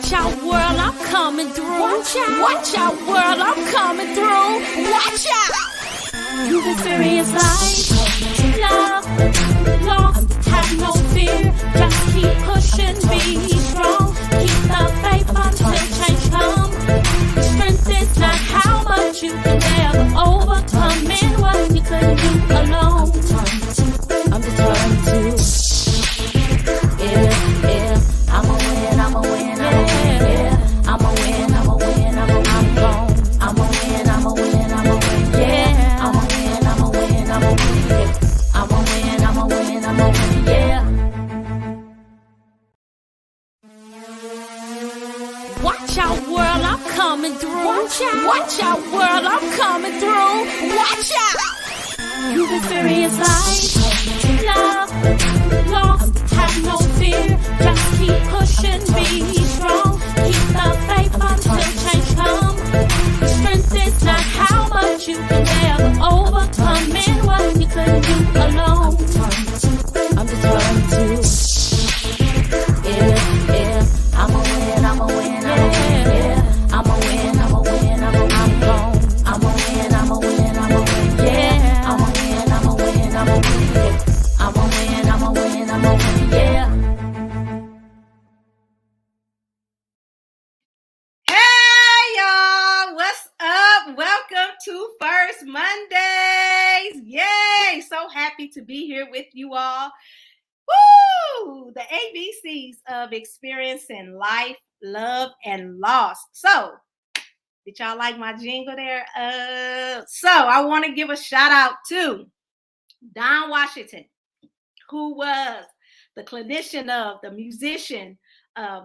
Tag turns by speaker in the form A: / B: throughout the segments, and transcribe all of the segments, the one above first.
A: Watch out, world, I'm coming through. Watch out, world, I'm coming through. Watch out. You've experienced life, love, lost, have no fear. Just keep pushing, be strong. Keep the faith until change comes. Strength is not how much you can ever overcome and what you couldn't do alone. I'm determined to. Yeah, I'm a win, I'm a win, I'm a win. Yeah, I'm a win, I'm a win, I'm a win. I'm gone. I'm a win, I'm a win, I'm a win. Yeah, I'm a win, I'm a win, I'm a win. Yeah, I'm a win, I'm a win, I'm a win. Yeah. Watch out, world, I'm coming through. Watch out, world, I'm coming through. Watch out. You've experienced life, love, lost, have no fear. Just keep pushing, be strong. Keep the faith until change comes. Strength is not how much you can ever overcome and what you couldn't do alone. I'm determined to. Yeah, I'm a win, I'm a win, I'm a win. Yeah, I'm a win, I'm a win, I'm a win. I'm gone. I'm a win, I'm a win, I'm a win. Yeah, I'm a win, I'm a win, I'm a win. Yeah, I'm a win, I'm a win, I'm a win. Yeah.
B: Hey y'all, what's up? Welcome to First Mondays. Yay! So happy to be here with you all. Woo! The ABCs of experiencing life, love, and loss. So, did y'all like my jingle there? So I want to give a shout out to Don Washington, who was the clinician of the musician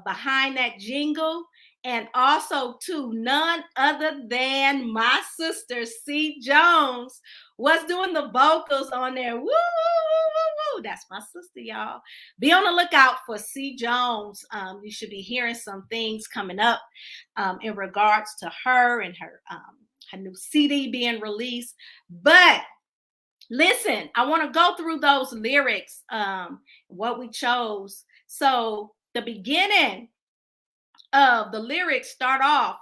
B: behind that jingle, and also to none other than my sister C. Jones was doing the vocals on there. Woo, woo, woo, woo, woo. That's my sister, y'all. Be on the lookout for C. Jones. You should be hearing some things coming up in regards to her and her new CD being released. But listen, I want to go through those lyrics, what we chose. So the beginning of the lyrics start off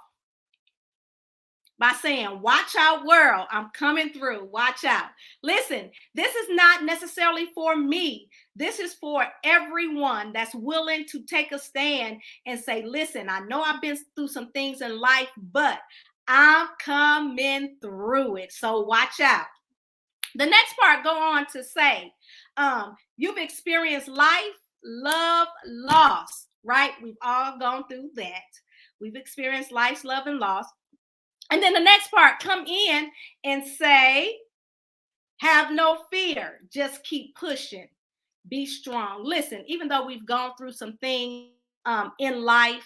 B: by saying, watch out, world, I'm coming through, watch out. Listen, this is not necessarily for me. This is for everyone that's willing to take a stand and say, listen, I know I've been through some things in life, but I'm coming through it. So watch out. The next part go on to say, you've experienced life, love, loss, right? We've all gone through that. We've experienced life, love, and loss. And then the next part come in and say, have no fear. Just keep pushing. Be strong. Listen, even though we've gone through some things in life,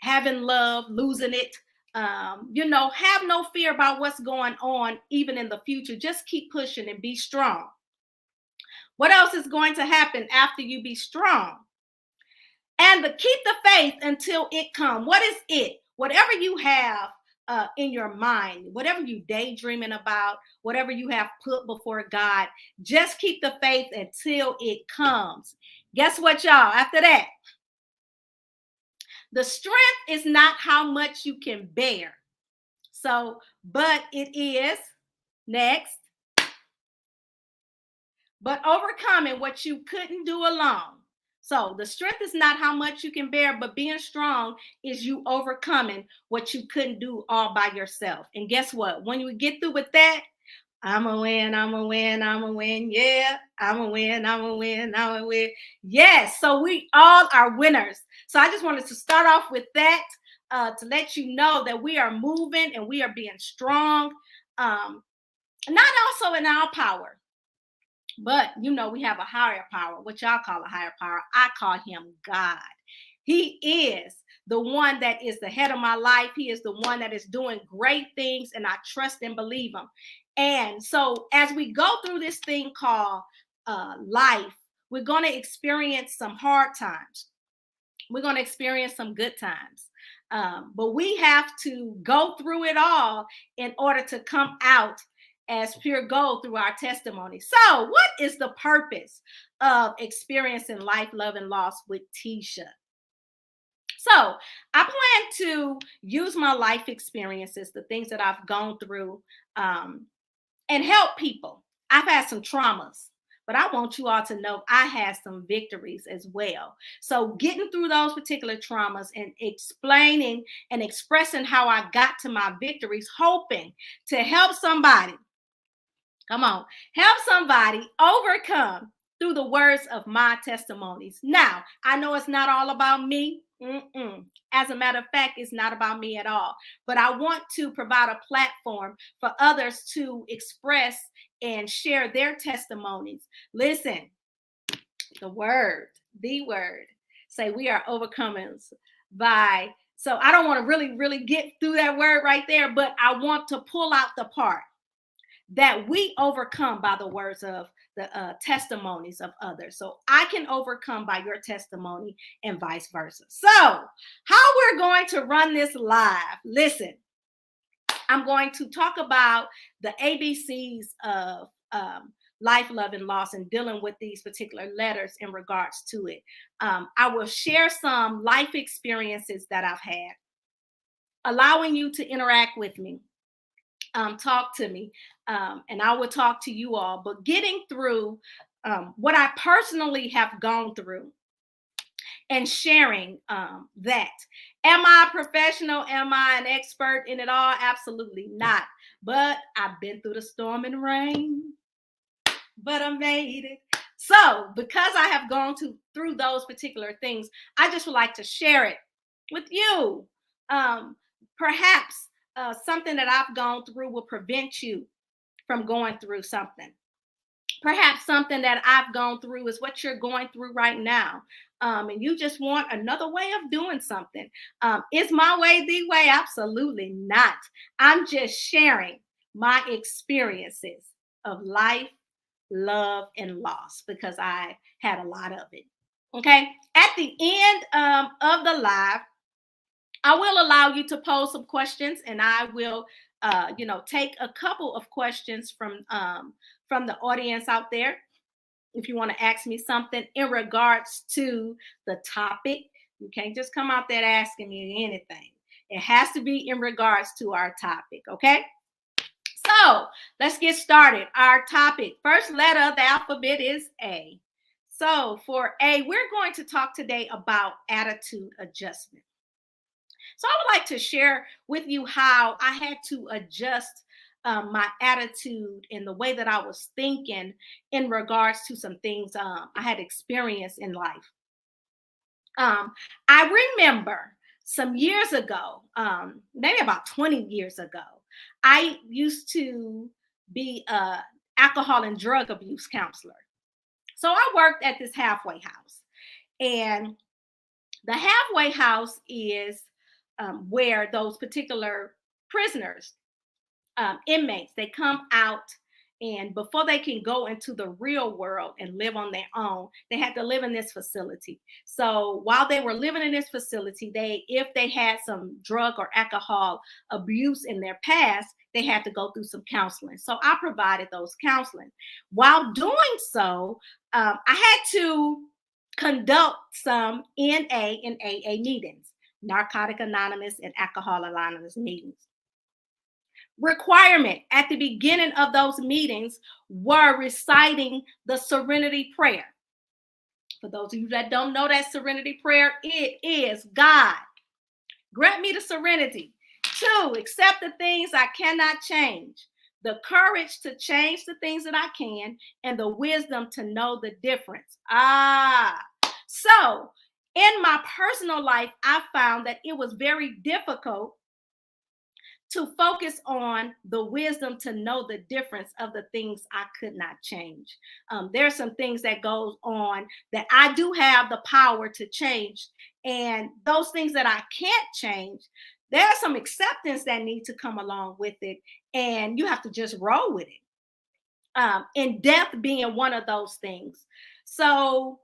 B: having love, losing it, have no fear about what's going on, even in the future. Just keep pushing and be strong. What else is going to happen after you be strong? And keep the faith until it comes. What is it? Whatever you have in your mind, whatever you daydreaming about, whatever you have put before God, just keep the faith until it comes. Guess what, y'all? After that, the strength is not how much you can bear. So, but it is, next, but overcoming what you couldn't do alone. So the strength is not how much you can bear, but being strong is you overcoming what you couldn't do all by yourself. And guess what? When you get through with that, I'm a win, I'm a win, I'm a win. Yeah, I'm a win, I'm a win, I'm a win. Yes, so we all are winners. So I just wanted to start off with that to let you know that we are moving and we are being strong. Not also in our power, but we have a higher power. What y'all call a higher power, I call him God. He is the one that is the head of my life. He is the one that is doing great things, and I trust and believe him. And so as we go through this thing called life, we're going to experience some hard times. We're going to experience some good times. But we have to go through it all in order to come out as pure gold through our testimony. So what is the purpose of experiencing life, love, and loss with Tisha? So I plan to use my life experiences, the things that I've gone through, and help people. I've had some traumas, but I want you all to know I had some victories as well. So getting through those particular traumas and explaining and expressing how I got to my victories, hoping to help somebody. Come on, help somebody overcome through the words of my testimonies. Now, I know it's not all about me. As a matter of fact, it's not about me at all. But I want to provide a platform for others to express and share their testimonies. Listen, the word, say we are overcomers by. So I don't want to really get through that word right there, but I want to pull out the part that we overcome by the words of the testimonies of others. So I can overcome by your testimony and vice versa. So how we're going to run this live, listen, I'm going to talk about the ABCs of life, love, and loss, and dealing with these particular letters in regards to it. I will share some life experiences that I've had, allowing you to interact with me. Talk to me, and I will talk to you all. But getting through what I personally have gone through and sharing that. Am I a professional? Am I an expert in it all? Absolutely not. But I've been through the storm and rain, but I made it. So because I have gone through those particular things, I just would like to share it with you. Perhaps something that I've gone through will prevent you from going through something. Perhaps something that I've gone through is what you're going through right now. And you just want another way of doing something. Is my way the way? Absolutely not. I'm just sharing my experiences of life, love, and loss because I had a lot of it. Okay. At the end of the live, I will allow you to pose some questions, and I will, take a couple of questions from the audience out there. If you want to ask me something in regards to the topic, you can't just come out there asking me anything. It has to be in regards to our topic. Okay. So let's get started. Our topic, first letter of the alphabet is A. So for A, we're going to talk today about attitude adjustment. So I would like to share with you how I had to adjust my attitude and the way that I was thinking in regards to some things I had experienced in life. I remember some years ago, maybe about 20 years ago, I used to be a alcohol and drug abuse counselor. So I worked at this halfway house, and the halfway house is where those particular prisoners, inmates, they come out, and before they can go into the real world and live on their own, they had to live in this facility. So while they were living in this facility, if they had some drug or alcohol abuse in their past, they had to go through some counseling. So I provided those counseling. While doing so, I had to conduct some NA and AA meetings, Narcotic Anonymous and Alcohol Anonymous meetings. Requirement at the beginning of those meetings were reciting the serenity prayer. For those of you that don't know that serenity prayer, it is: God, grant me the serenity to accept the things I cannot change, the courage to change the things that I can, and the wisdom to know the difference. So in my personal life, I found that it was very difficult to focus on the wisdom to know the difference of the things I could not change. There's some things that goes on that I do have the power to change, and those things that I can't change, there's some acceptance that need to come along with it, and you have to just roll with it. And death being one of those things. So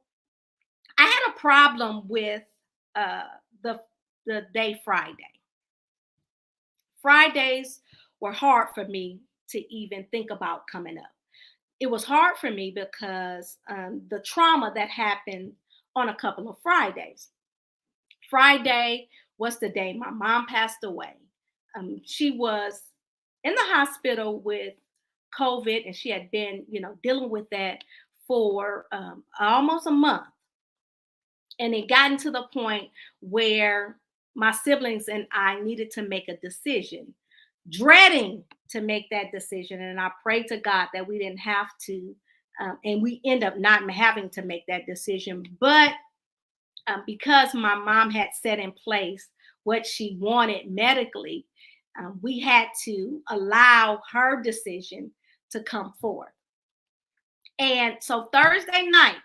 B: I had a problem with the day Friday. Fridays were hard for me to even think about coming up. It was hard for me because the trauma that happened on a couple of Fridays. Friday was the day my mom passed away. She was in the hospital with COVID, and she had been, dealing with that for almost a month. And it gotten to the point where my siblings and I needed to make a decision, dreading to make that decision. And I prayed to God that we didn't have to, and we end up not having to make that decision. But because my mom had set in place what she wanted medically, we had to allow her decision to come forth. And so Thursday night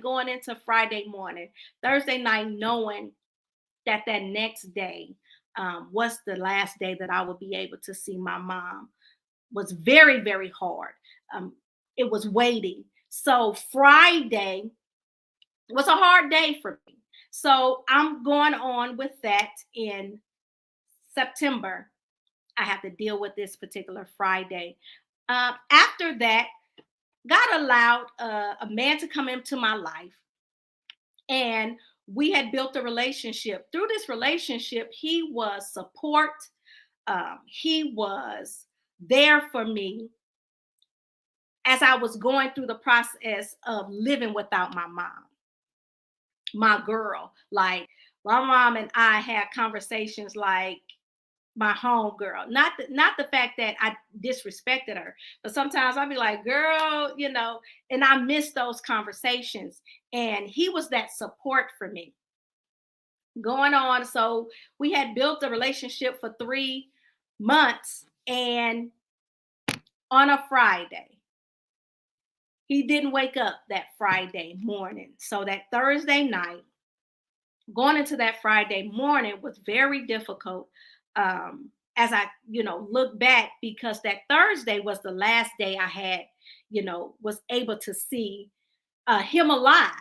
B: going into Friday morning, Thursday night knowing that next day was the last day that I would be able to see my mom was very, very hard. It was waiting. So Friday was a hard day for me. So I'm going on with that in September. I have to deal with this particular Friday. After that, God allowed a man to come into my life, and we had built a relationship. Through this relationship, he was support. He was there for me as I was going through the process of living without my mom, my girl. Like, my mom and I had conversations like my home girl. Not the fact that I disrespected her, but sometimes I'd be like, girl, and I miss those conversations. And he was that support for me going on. So we had built a relationship for 3 months, and on a Friday, he didn't wake up that Friday morning. So that Thursday night, going into that Friday morning was very difficult. As I, look back, because that Thursday was the last day I had, was able to see him alive.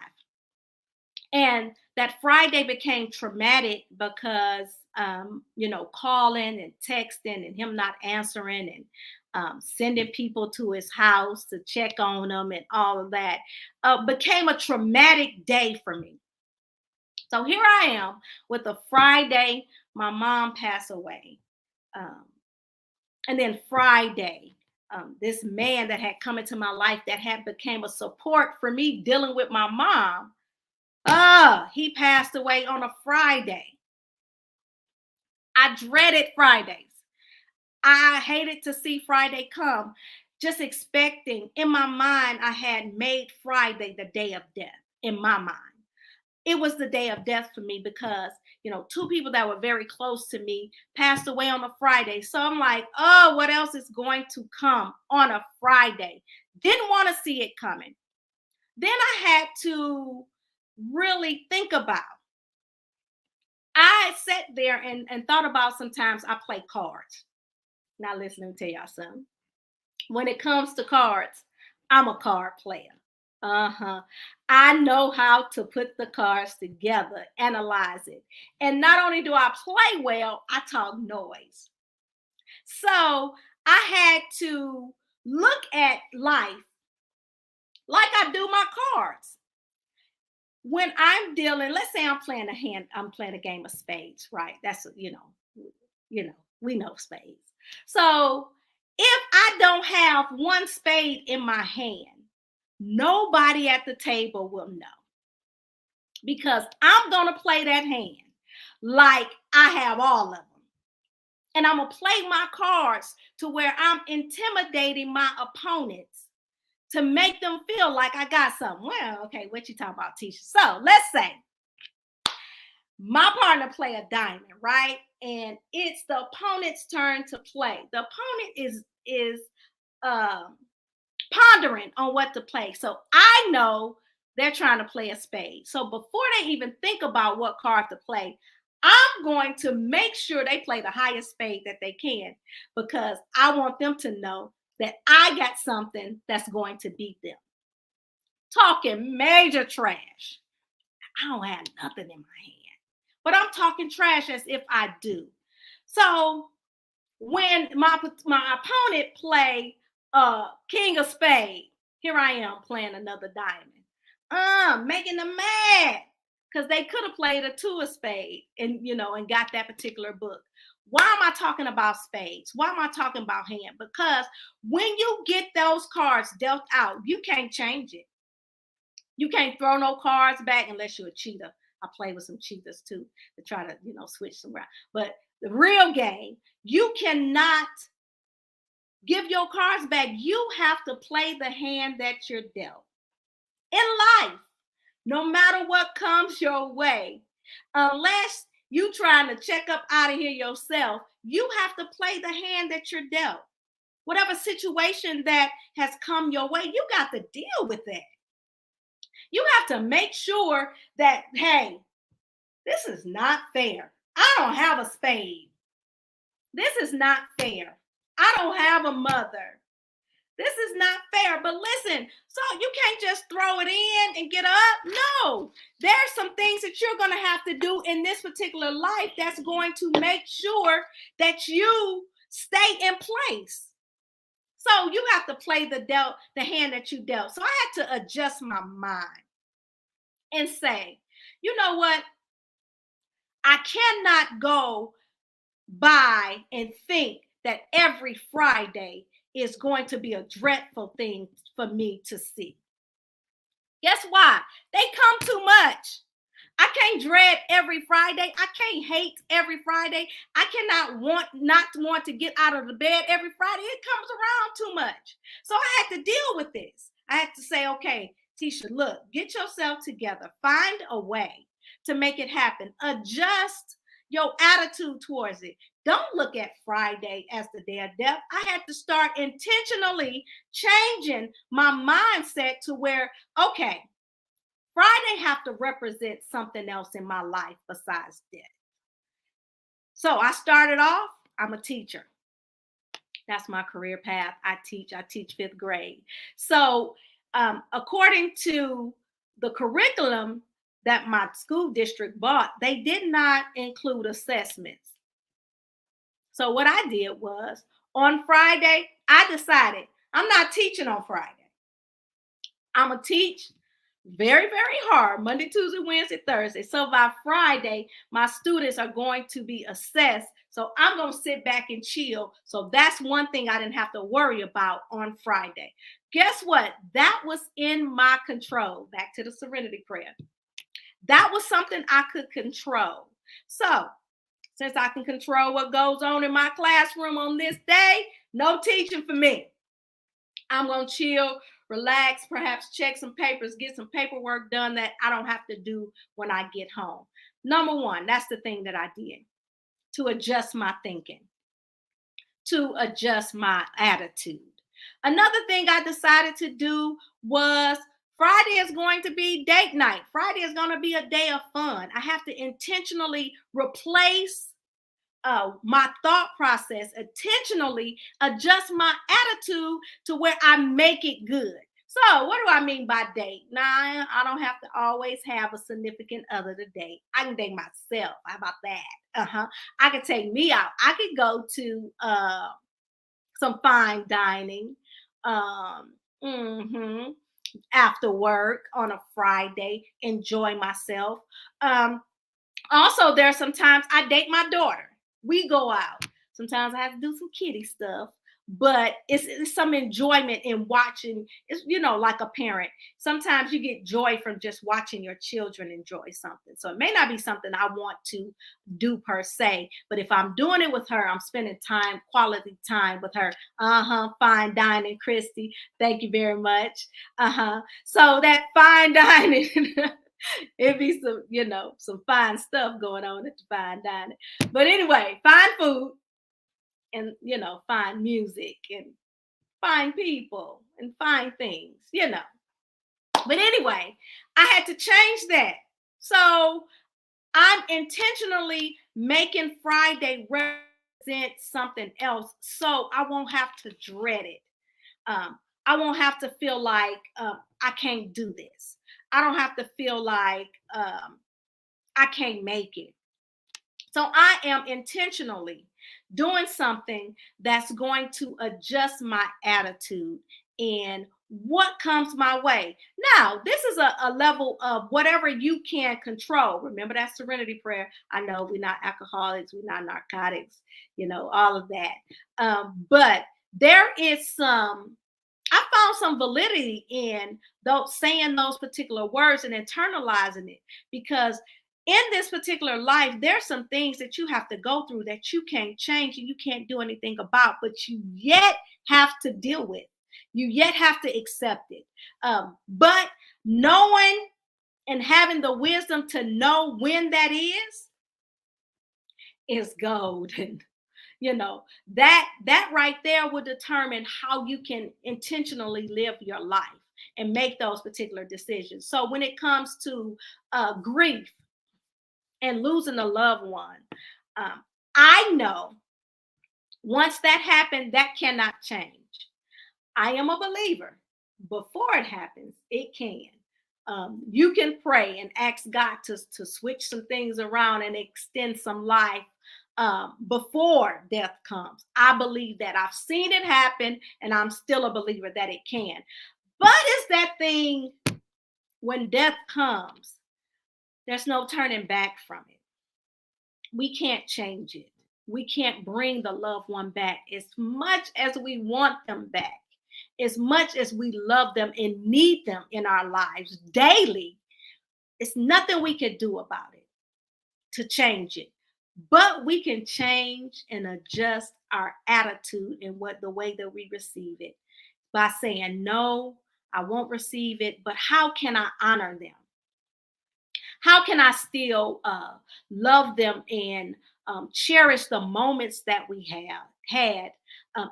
B: And that Friday became traumatic because, calling and texting and him not answering, and sending people to his house to check on him and all of that became a traumatic day for me. So here I am with a Friday, my mom passed away. And then Friday, this man that had come into my life that had became a support for me dealing with my mom, he passed away on a Friday. I dreaded Fridays. I hated to see Friday come, just expecting. In my mind, I had made Friday the day of death. In my mind, it was the day of death for me because, 2 people that were very close to me passed away on a Friday. So I'm like, oh, what else is going to come on a Friday? Didn't want to see it coming. Then I had to really think about. I sat there and thought about, sometimes I play cards. Now listen, let me tell y'all something. When it comes to cards, I'm a card player. I know how to put the cards together, analyze it. And not only do I play well, I talk noise. So I had to look at life like I do my cards. When I'm dealing, let's say I'm playing a game of spades, right? That's, we know spades. So if I don't have one spade in my hand, nobody at the table will know, because I'm going to play that hand like I have all of them. And I'm going to play my cards to where I'm intimidating my opponents to make them feel like I got something. Well, okay, what you talking about, Tisha? So let's say my partner play a diamond, right? And it's the opponent's turn to play. The opponent is pondering on what to play. So I know they're trying to play a spade. So before they even think about what card to play, I'm going to make sure they play the highest spade that they can, because I want them to know that I got something that's going to beat them. Talking major trash. I don't have nothing in my hand, but I'm talking trash as if I do. So when my opponent play king of spade, here I am playing another diamond. Making them mad. because they could have played a two of spades and got that particular book. Why am I talking about spades? Why am I talking about hand? Because when you get those cards dealt out, you can't change it. You can't throw no cards back unless you're a cheater. I play with some cheaters too to try to, switch them around. But the real game, you cannot give your cards back. You have to play the hand that you're dealt. In life, no matter what comes your way, unless you trying to check up out of here yourself, you have to play the hand that you're dealt. Whatever situation that has come your way, you got to deal with that. You have to make sure that, hey, this is not fair. I don't have a spade. This is not fair. I don't have a mother. This is not fair. But listen, so you can't just throw it in and get up. No, there's some things that you're going to have to do in this particular life that's going to make sure that you stay in place. So you have to play the hand that you dealt. So I had to adjust my mind and say, you know what? I cannot go by and think that every Friday is going to be a dreadful thing for me to see. Guess why? They come too much. I can't dread every Friday. I can't hate every Friday. I cannot not want to get out of the bed every Friday. It comes around too much. So I had to deal with this. I had to say, okay, Tisha, look, get yourself together. Find a way to make it happen. Adjust your attitude towards it. Don't look at Friday as the day of death. I had to start intentionally changing my mindset to where, okay, Friday have to represent something else in my life besides death. So I started off, I'm a teacher. That's my career path. I teach 5th grade. So according to the curriculum that my school district bought, they did not include assessments. So what I did was on Friday, I decided I'm not teaching on Friday. I'm going to teach very, very hard, Monday, Tuesday, Wednesday, Thursday. So by Friday, my students are going to be assessed. So I'm going to sit back and chill. So that's one thing I didn't have to worry about on Friday. Guess what? That was in my control. Back to the serenity prayer. That was something I could control. So since I can control what goes on in my classroom on this day, no teaching for me. I'm going to chill, relax, perhaps check some papers, get some paperwork done that I don't have to do when I get home. Number one, that's the thing that I did to adjust my thinking, to adjust my attitude. Another thing I decided to do was Friday is going to be date night. Friday is going to be a day of fun. I have to intentionally replace my thought process, intentionally adjust my attitude to where I make it good. So what do I mean by date? Now, I don't have to always have a significant other to date. I can date myself. How about that? I could take me out. I could go to some fine dining after work on a Friday, enjoy myself. Also, there are some times I date my daughter. We go out. Sometimes I have to do some kiddie stuff, but it's some enjoyment in watching. It's, like a parent. Sometimes you get joy from just watching your children enjoy something. So it may not be something I want to do per se, but if I'm doing it with her, I'm spending quality time with her. Fine dining, Christy. Thank you very much. So that fine dining. It'd be some fine stuff going on at the fine dining. But anyway, fine food and, fine music and fine people and fine things, But anyway, I had to change that. So I'm intentionally making Friday represent something else so I won't have to dread it. I won't have to feel like I can't do this. I don't have to feel like I can't make it. So I am intentionally doing something that's going to adjust my attitude in what comes my way. Now, this is a level of whatever you can control. Remember that serenity prayer. I know we're not alcoholics, we're not narcotics, all of that. But there is I found some validity in those saying those particular words and internalizing it, because in this particular life, there's some things that you have to go through that you can't change and you can't do anything about, but you yet have to deal with. You yet have to accept it. But knowing and having the wisdom to know when that is golden. That right there will determine how you can intentionally live your life and make those particular decisions. So when it comes to grief and losing a loved one, I know once that happened, that cannot change. I am a believer. Before it happens, it can. You can pray and ask God to switch some things around and extend some life before death comes. I believe that. I've seen it happen, and I'm still a believer that it can. But it's that thing when death comes, there's no turning back from it. We can't change it. We can't bring the loved one back as much as we want them back. As much as we love them and need them in our lives daily, it's nothing we can do about it to change it. But we can change and adjust our attitude and the way that we receive it by saying, no, I won't receive it, but how can I honor them? How can I still love them and cherish the moments that we have had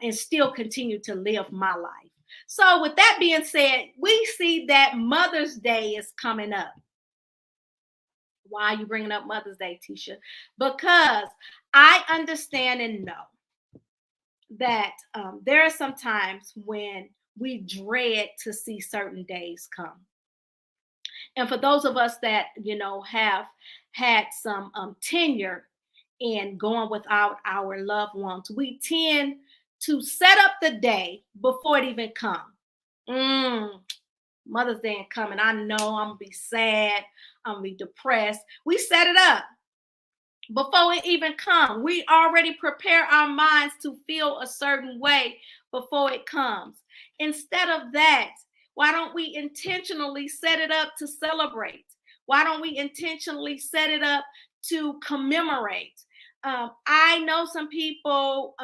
B: and still continue to live my life? So with that being said, we see that Mother's Day is coming up. Why are you bringing up Mother's Day, Tisha? Because I understand and know that there are some times when we dread to see certain days come. And for those of us that, have had some tenure in going without our loved ones, we tend to set up the day before it even comes. Mother's Day ain't coming. I know I'm going to be sad. I'm going to be depressed. We set it up before it even comes. We already prepare our minds to feel a certain way before it comes. Instead of that, why don't we intentionally set it up to celebrate? Why don't we intentionally set it up to commemorate? I know some people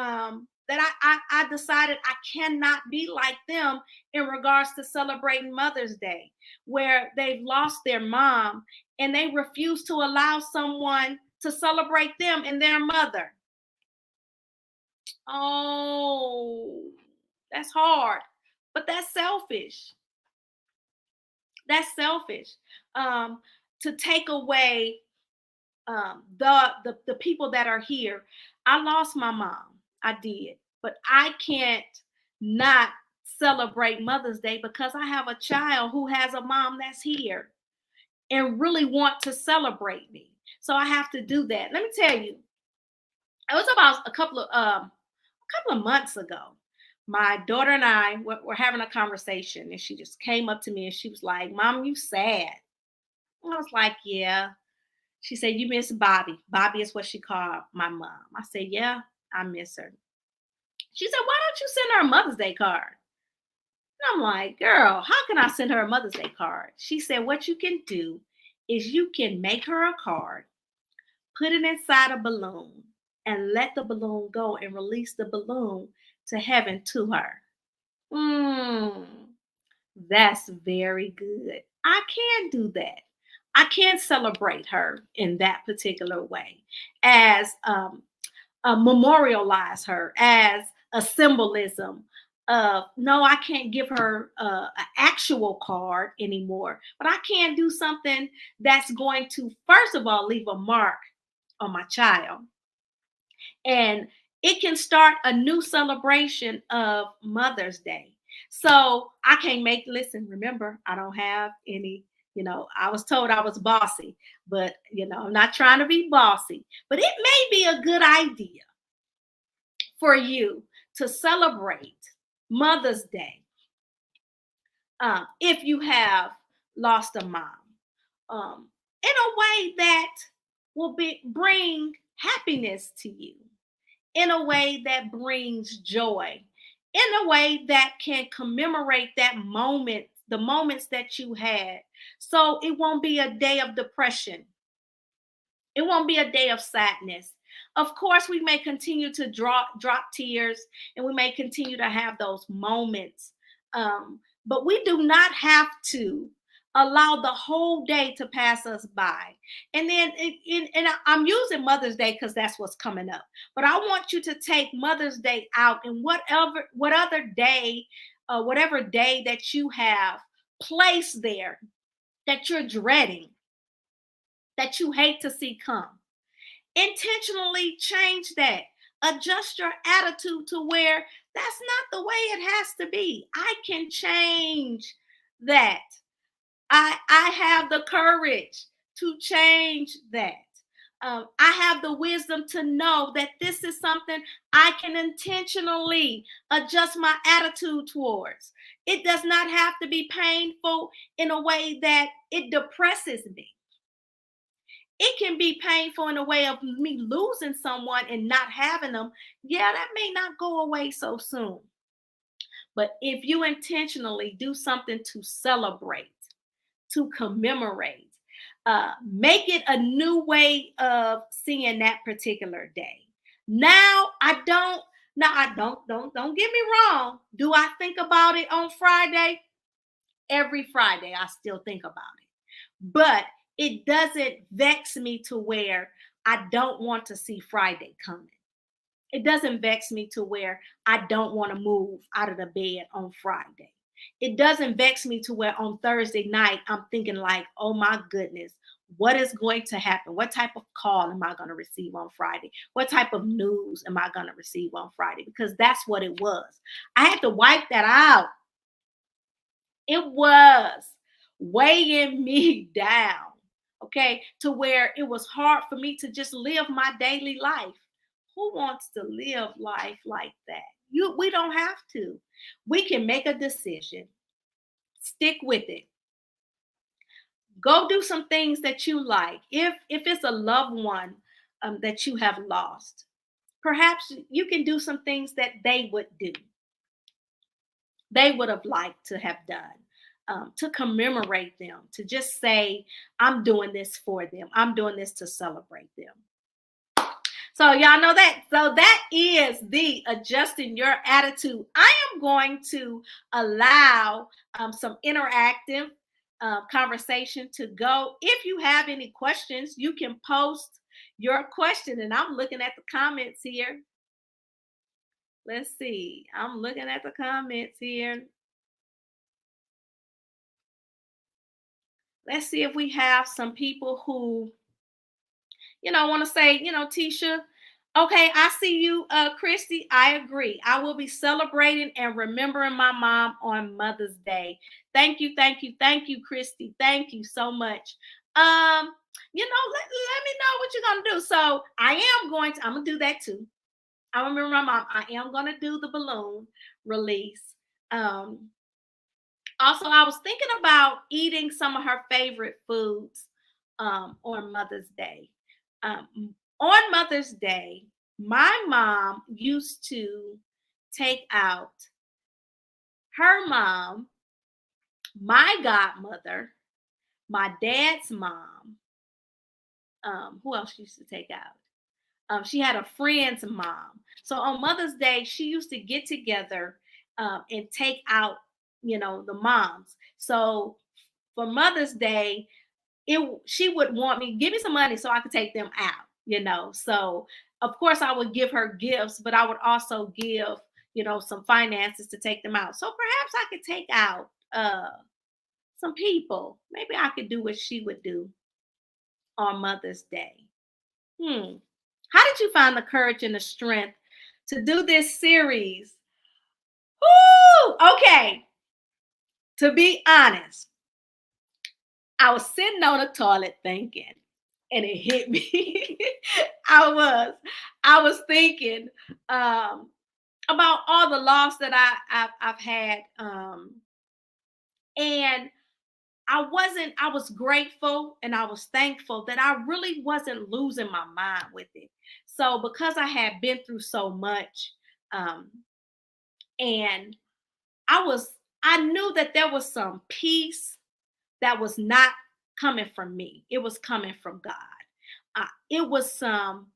B: that I decided I cannot be like them in regards to celebrating Mother's Day, where they've lost their mom and they refuse to allow someone to celebrate them and their mother. Oh, that's hard, but that's selfish. That's selfish. To take away the people that are here. I lost my mom. I did, but I can't not celebrate Mother's Day because I have a child who has a mom that's here and really want to celebrate me. So I have to do that. Let me tell you, it was about a couple of months ago. My daughter and I were having a conversation, and she just came up to me and she was like, "Mom, you sad?" And I was like, "Yeah." She said, "You miss Bobby." Bobby is what she called my mom. I said, "Yeah, I miss her." She said, "Why don't you send her a Mother's Day card?" And I'm like, "Girl, how can I send her a Mother's Day card?" She said, "What you can do is you can make her a card, put it inside a balloon, and let the balloon go and release the balloon to heaven to her." Mm, that's very good. I can do that. I can celebrate her in that particular way as memorialize her as a symbolism of, no, I can't give her an actual card anymore, but I can do something that's going to, first of all, leave a mark on my child. And it can start a new celebration of Mother's Day. So I can't remember, I don't have any, I was told I was bossy, but, I'm not trying to be bossy. But it may be a good idea for you to celebrate Mother's Day if you have lost a mom, in a way that will bring happiness to you, in a way that brings joy, in a way that can commemorate that moment, the moments that you had. So it won't be a day of depression. It won't be a day of sadness. Of course, we may continue to drop tears, and we may continue to have those moments. But we do not have to allow the whole day to pass us by. And then, I'm using Mother's Day because that's what's coming up. But I want you to take Mother's Day out, and whatever day that you have placed there that you're dreading, that you hate to see come, intentionally change that. Adjust your attitude to where that's not the way it has to be. I can change that. I have the courage to change that. I have the wisdom to know that this is something I can intentionally adjust my attitude towards. It does not have to be painful in a way that it depresses me. It can be painful in a way of me losing someone and not having them. Yeah, that may not go away so soon. But if you intentionally do something to celebrate, to commemorate, make it a new way of seeing that particular day. Don't get me wrong. Do I think about it on Friday? Every Friday, I still think about it. But it doesn't vex me to where I don't want to see Friday coming. It doesn't vex me to where I don't want to move out of the bed on Friday. It doesn't vex me to where on Thursday night I'm thinking like, oh my goodness, what is going to happen? What type of call am I going to receive on Friday? What type of news am I going to receive on Friday? Because that's what it was. I had to wipe that out. It was weighing me down, okay, to where it was hard for me to just live my daily life. Who wants to live life like that? We don't have to. We can make a decision, stick with it. Go do some things that you like. If it's a loved one that you have lost, perhaps you can do some things that they would do. They would have liked to have done. To commemorate them, to just say, I'm doing this for them. I'm doing this to celebrate them. So y'all know that. So that is the adjusting your attitude. I am going to allow some interactive conversation to go. If you have any questions, you can post your question. And I'm looking at the comments here. Let's see. I'm looking at the comments here. Let's see if we have some people who, want to say, Tisha, okay, I see you, Christy. I agree. I will be celebrating and remembering my mom on Mother's Day. Thank you, thank you, thank you, Christy. Thank you so much. Let me know what you're gonna do. So I'm gonna do that too. I remember my mom. I am gonna do the balloon release. Also, I was thinking about eating some of her favorite foods on Mother's Day. On Mother's Day, my mom used to take out her mom, my godmother, my dad's mom. Who else she used to take out? She had a friend's mom. So on Mother's Day, she used to get together and take out, the moms. So for Mother's Day, she would want me give me some money so I could take them out. So of course I would give her gifts, but I would also give some finances to take them out. So perhaps I could take out some people. Maybe I could do what she would do on Mother's Day. How did you find the courage and the strength to do this series? Okay, to be honest, I was sitting on the toilet thinking, and it hit me. I was thinking about all the loss that I've had And I was grateful and I was thankful that I really wasn't losing my mind with it. So because I had been through so much, um, and I knew that there was some peace that was not coming from me. It was coming from God. It was some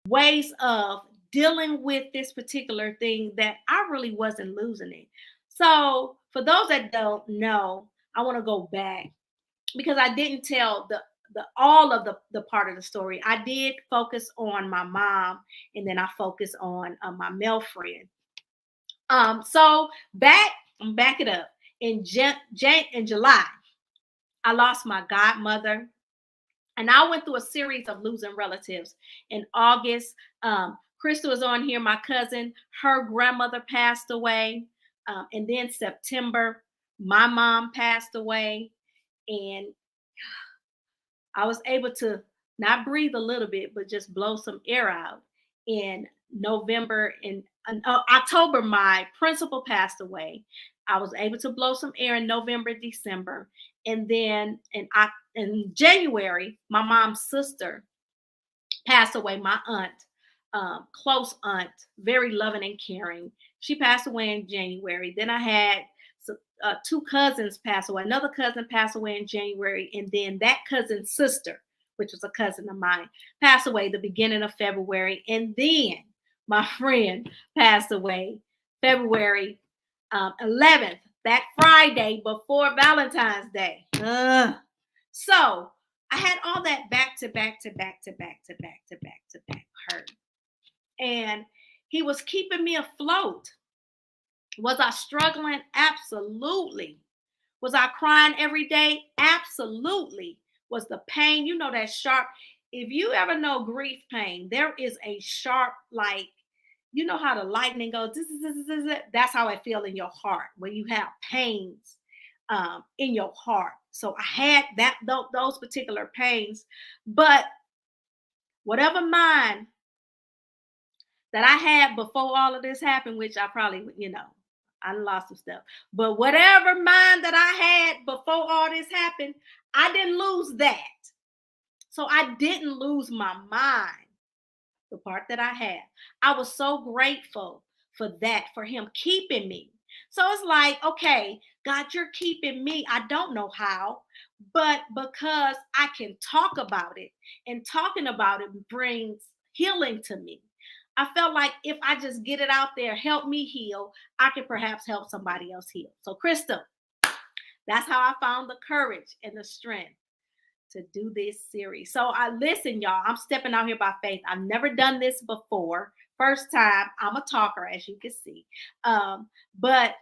B: ways of dealing with this particular thing that I really wasn't losing it. So, for those that don't know, I want to go back because I didn't tell the all of the part of the story. I did focus on my mom, and then I focused on my male friend. So back it up in July, I lost my godmother, and I went through a series of losing relatives. In August, Crystal was on here, my cousin, her grandmother passed away. And then September, my mom passed away. And I was able to not breathe a little bit, but just blow some air out. In November and October, my principal passed away. I was able to blow some air in November, December, and then in January, my mom's sister passed away. My aunt, close aunt, very loving and caring. She passed away in January. Then I had two cousins pass away. Another cousin passed away in January, and then that cousin's sister, which was a cousin of mine, passed away the beginning of February, and then my friend passed away February 11th, that Friday before Valentine's Day. Ugh. So I had all that back to back to back to back to back to back to back hurt. And he was keeping me afloat. Was I struggling? Absolutely. Was I crying every day? Absolutely. Was the pain, that sharp? If you ever know grief pain, there is a sharp, like, you know how the lightning goes, that's how I feel in your heart when you have pains in your heart. So I had those particular pains, but whatever mind that I had before all of this happened, which I probably, I lost some stuff. But whatever mind that I had before all this happened, I didn't lose that. So I didn't lose my mind, the part that I had. I was so grateful for that, for him keeping me. So it's like, okay, God, you're keeping me. I don't know how, but because I can talk about it, and talking about it brings healing to me. I felt like if I just get it out there, help me heal, I can perhaps help somebody else heal. So, Crystal, that's how I found the courage and the strength to do this series. So, I listen, y'all. I'm stepping out here by faith. I've never done this before. First time. I'm a talker, as you can see. But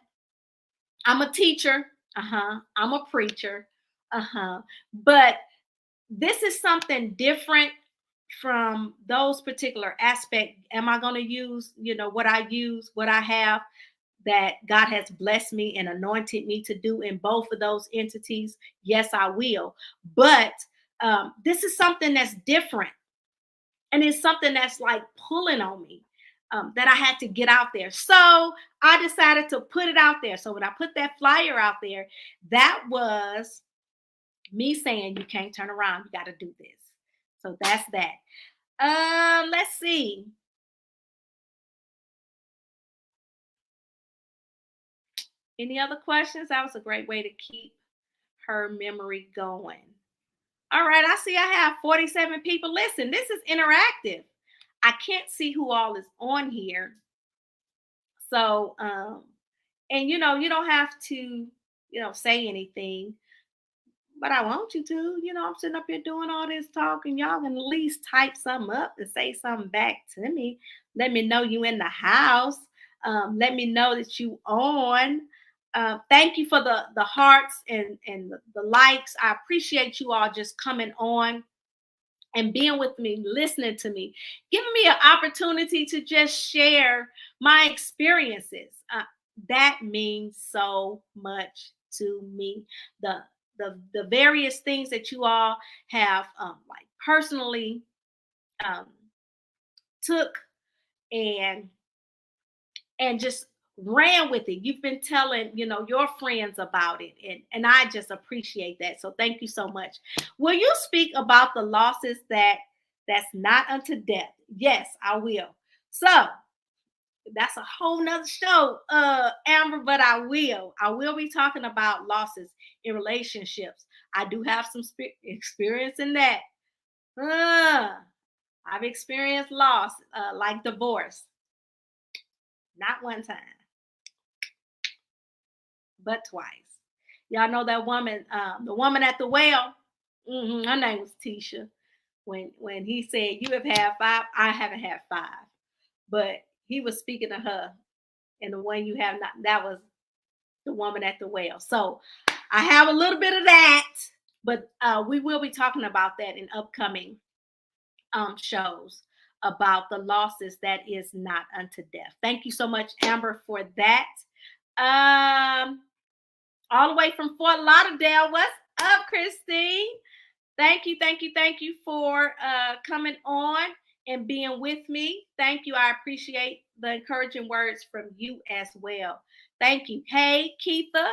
B: I'm a teacher. I'm a preacher. But this is something different from those particular aspects. Am I going to use, what I have that God has blessed me and anointed me to do in both of those entities? Yes, I will. But this is something that's different. And it's something that's like pulling on me, that I had to get out there. So I decided to put it out there. So when I put that flyer out there, that was me saying, you can't turn around. You got to do this. So that's that. Let's see. Any other questions? That was a great way to keep her memory going. All right, I see I have 47 people. Listen, this is interactive. I can't see who all is on here. So, and you don't have to, say anything, but I want you to. I'm sitting up here doing all this talking. Y'all can at least type something up and say something back to me. Let me know you in the house. Let me know that you on. Thank you for the hearts and the likes. I appreciate you all just coming on and being with me, listening to me, giving me an opportunity to just share my experiences. That means so much to me. The various things that you all have like personally um, took and just ran with it. You've been telling, your friends about it. And I just appreciate that. So thank you so much. Will you speak about the losses that's not unto death? Yes, I will. So that's a whole nother show, Amber, but I will be talking about losses in relationships. I do have some experience in that. I've experienced loss, like divorce. Not one time, but twice. Y'all know that woman, the woman at the well. Her name was Tisha. When he said, "You have had five," I haven't had five, but he was speaking to her, and the one you have not. That was the woman at the well. So I have a little bit of that, but we will be talking about that in upcoming shows about the losses that is not unto death. Thank you so much, Amber, for that. All the way from Fort Lauderdale. What's up, Christine? Thank you for coming on and being with me. Thank you. I appreciate the encouraging words from you as well. Thank you. Hey, Keitha.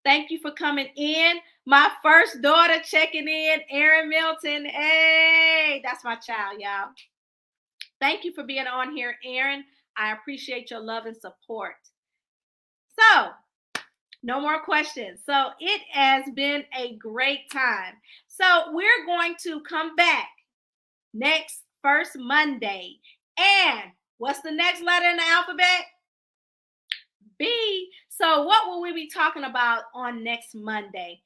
B: Thank you for coming in. My first daughter checking in, Erin Milton. Hey, that's my child, y'all. Thank you for being on here, Erin. I appreciate your love and support. So, no more questions. So, it has been a great time. So, we're going to come back next first Monday. And what's the next letter in the alphabet? B. So what will we be talking about on next Monday?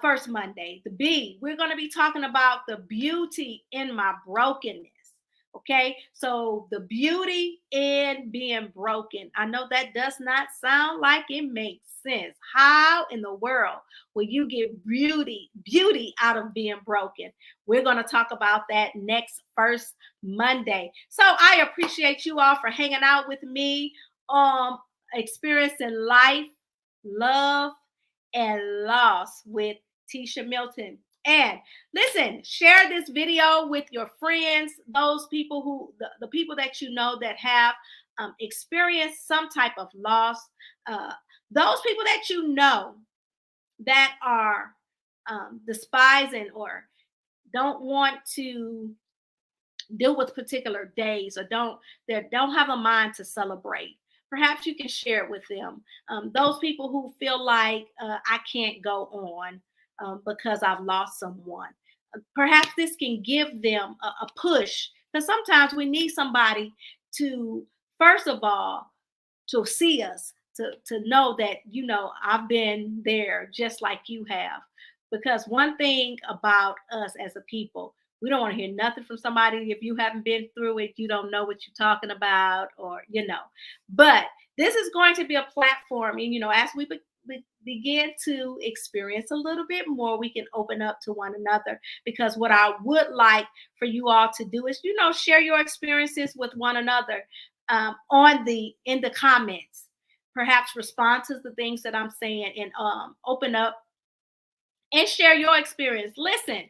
B: First Monday, the B. We're going to be talking about the beauty in my brokenness. Okay, so the beauty in being broken. I know that does not sound like it makes sense. How in the world will you get beauty out of being broken? We're going to talk about that next first Monday. So I appreciate you all for hanging out with me. Experiencing life, love, and loss with Tisha Milton. And listen, share this video with your friends, those people the people that you know that have experienced some type of loss, those people that you know that are despising or don't want to deal with particular days or don't have a mind to celebrate. Perhaps you can share it with them. Those people who feel like I can't go on because I've lost someone. Perhaps this can give them a push, because sometimes we need somebody to, first of all, to see us, to know that, I've been there just like you have. Because one thing about us as a people, we don't want to hear nothing from somebody. If you haven't been through it, you don't know what you're talking about, or, But this is going to be a platform, and, as we begin to experience a little bit more, we can open up to one another. Because what I would like for you all to do is, share your experiences with one another in the comments. Perhaps respond to the things that I'm saying and open up and share your experience. Listen,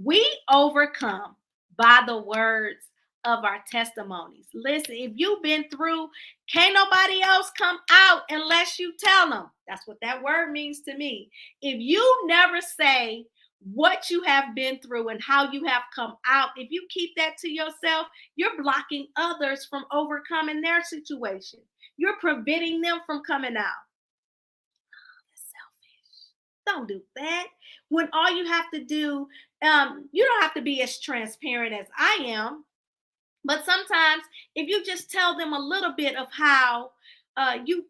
B: we overcome by the words of our testimonies. Listen, if you've been through, can't nobody else come out unless you tell them. That's what that word means to me. If you never say what you have been through and how you have come out, if you keep that to yourself, you're blocking others from overcoming their situation. You're preventing them from coming out. That's selfish. Don't do that. When all you have to do, you don't have to be as transparent as I am. But sometimes, if you just tell them a little bit of how you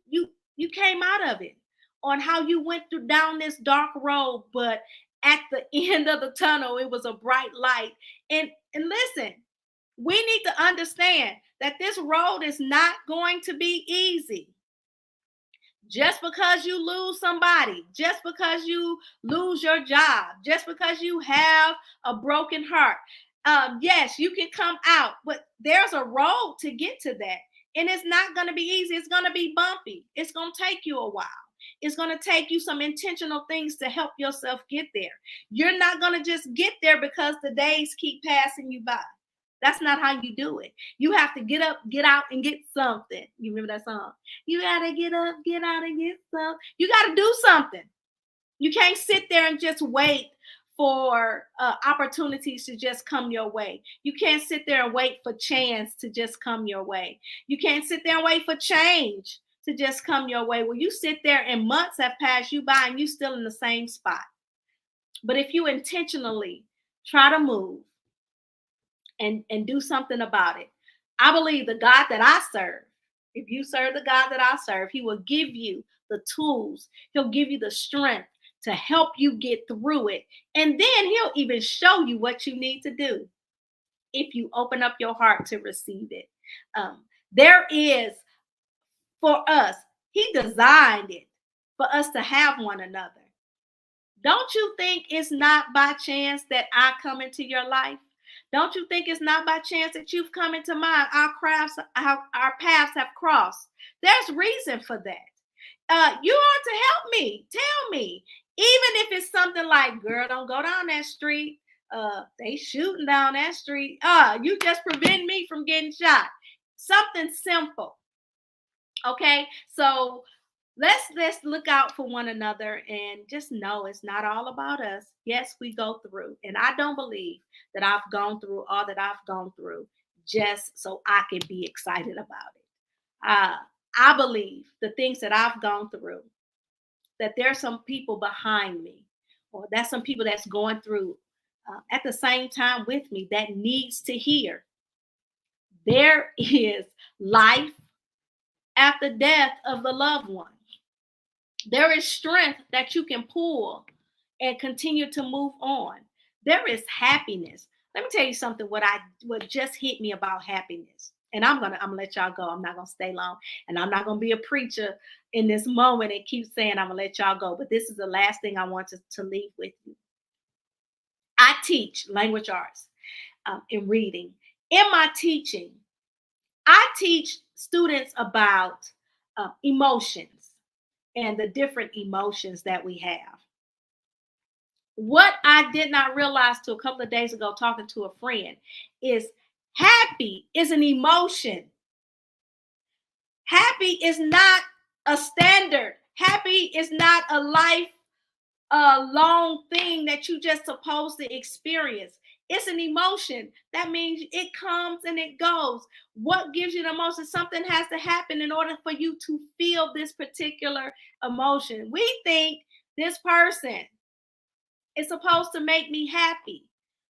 B: came out of it, on how you went down this dark road, but at the end of the tunnel, it was a bright light. And listen, we need to understand that this road is not going to be easy. Just because you lose somebody, just because you lose your job, just because you have a broken heart, yes, you can come out, but there's a road to get to that. And it's not going to be easy. It's going to be bumpy. It's going to take you a while. It's going to take you some intentional things to help yourself get there. You're not going to just get there because the days keep passing you by. That's not how you do it. You have to get up, get out, and get something. You remember that song? You gotta get up, get out, and get something. You gotta do something. You can't sit there and just wait for opportunities to just come your way. You can't sit there and wait for chance to just come your way. You can't sit there and wait for change to just come your way. Well, you sit there and months have passed you by and you still in the same spot. But if you intentionally try to move and do something about it, I believe the God that I serve, if you serve the God that I serve, he will give you the tools. He'll give you the strength to help you get through it. And then he'll even show you what you need to do if you open up your heart to receive it. There is, for us, he designed it for us to have one another. Don't you think it's not by chance that I come into your life? Don't you think it's not by chance that you've come into mine? Our paths have crossed. There's reason for that. You are to help me. Tell me. Even if it's something like, girl, don't go down that street. They shooting down that street. You just prevent me from getting shot. Something simple. Okay, so let's look out for one another and just know it's not all about us. Yes, we go through, and I don't believe that I've gone through all that I've gone through just so I can be excited about it. I believe the things that I've gone through, that there's some people behind me, or that's some people that's going through at the same time with me that needs to hear there is life after death of the loved one. There is strength that you can pull and continue to move on. There is happiness. Let me tell you something. What just hit me about happiness, and I'm gonna let y'all go. I'm not gonna stay long, and I'm not gonna be a preacher in this moment and keep saying I'm gonna let y'all go. But this is the last thing I want to leave with you. I teach language arts in reading. In my teaching, I teach students about emotions and the different emotions that we have. What I did not realize till a couple of days ago, talking to a friend, is happy is an emotion. Happy is not a standard. Happy is not a life long thing that you just supposed to experience. It's an emotion. That means it comes and it goes. What gives you the emotion? Something has to happen in order for you to feel this particular emotion. We think this person is supposed to make me happy.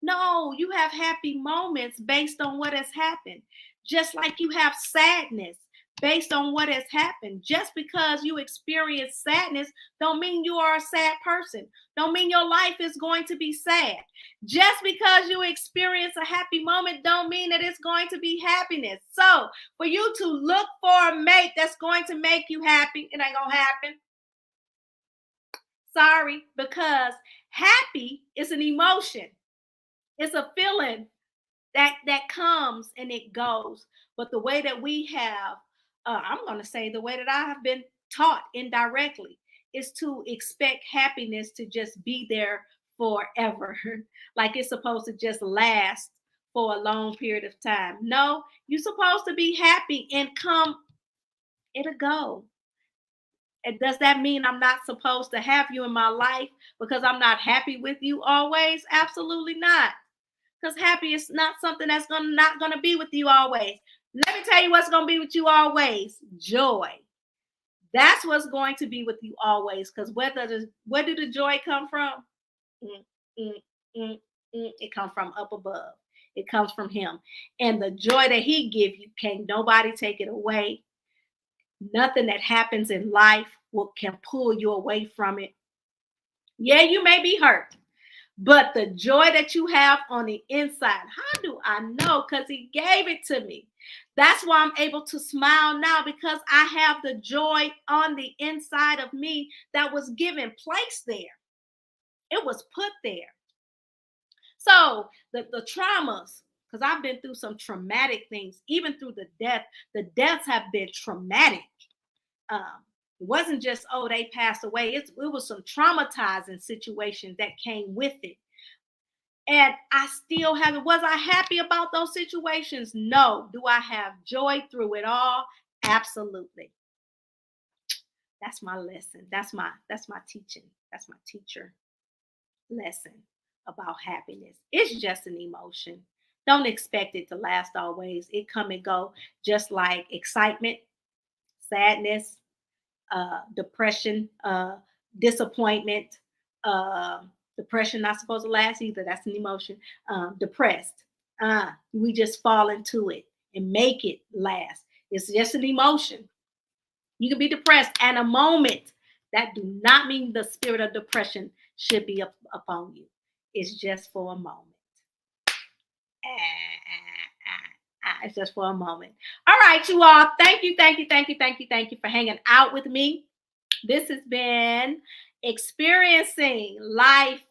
B: No, you have happy moments based on what has happened. Just like you have sadness based on what has happened. Just because you experience sadness don't mean you are a sad person. Don't mean your life is going to be sad. Just because you experience a happy moment don't mean that it's going to be happiness. So for you to look for a mate that's going to make you happy, it ain't gonna happen. Sorry, because happy is an emotion. It's a feeling that comes and it goes. But the way that we have, I'm going to say the way that I have been taught indirectly, is to expect happiness to just be there forever. Like it's supposed to just last for a long period of time. No, you're supposed to be happy and come, it'll go. And does that mean I'm not supposed to have you in my life because I'm not happy with you always? Absolutely not. Because happy is not something that's not gonna be with you always. Let me tell you what's gonna be with you always: joy. That's what's going to be with you always. Because where do the joy come from? Mm, mm, mm, It comes from up above. It comes from Him, and the joy that He gives you, can't nobody take it away. Nothing that happens in life can pull you away from it. Yeah, you may be hurt, but the joy that you have on the inside, how do I know? Because He gave it to me. That's why I'm able to smile now, because I have the joy on the inside of me that was given place there. It was put there. So the traumas, because I've been through some traumatic things, even through the deaths have been traumatic. It wasn't just, oh, they passed away. It was some traumatizing situations that came with it. And I still haven't. Was I happy about those situations? No. Do I have joy through it all? Absolutely. That's my lesson. That's my teaching. That's my teacher lesson about happiness. It's just an emotion. Don't expect it to last always. It come and go, just like excitement, sadness, depression, disappointment. Depression not supposed to last either. That's an emotion. Depressed. We just fall into it and make it last. It's just an emotion. You can be depressed at a moment. That do not mean the spirit of depression should be upon you. It's just for a moment. It's just for a moment. All right, you all. Thank you for hanging out with me. This has been Experiencing Life,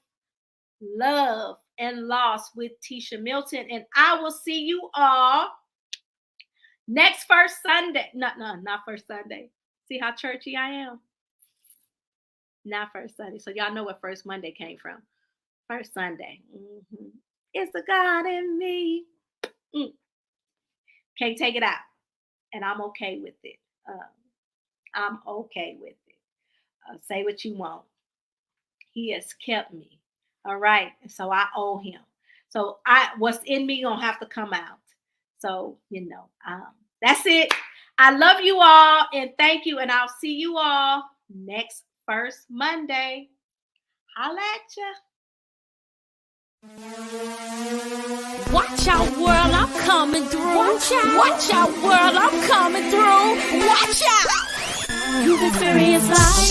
B: Love, and Loss with Tisha Milton. And I will see you all next first Sunday. Not first Sunday. See how churchy I am? Not first Sunday. So y'all know where first Monday came from. First Sunday. Mm-hmm. It's the God in me. Can't take it out. And I'm okay with it. I'm okay with it. Say what you want. He has kept me. All right. So I owe him. So what's in me gonna have to come out. So, that's it. I love you all and thank you. And I'll see you all next first Monday. Holla at ya.
A: Watch out, world, I'm coming through. Watch out, world, I'm coming through. Watch out. You've experienced life.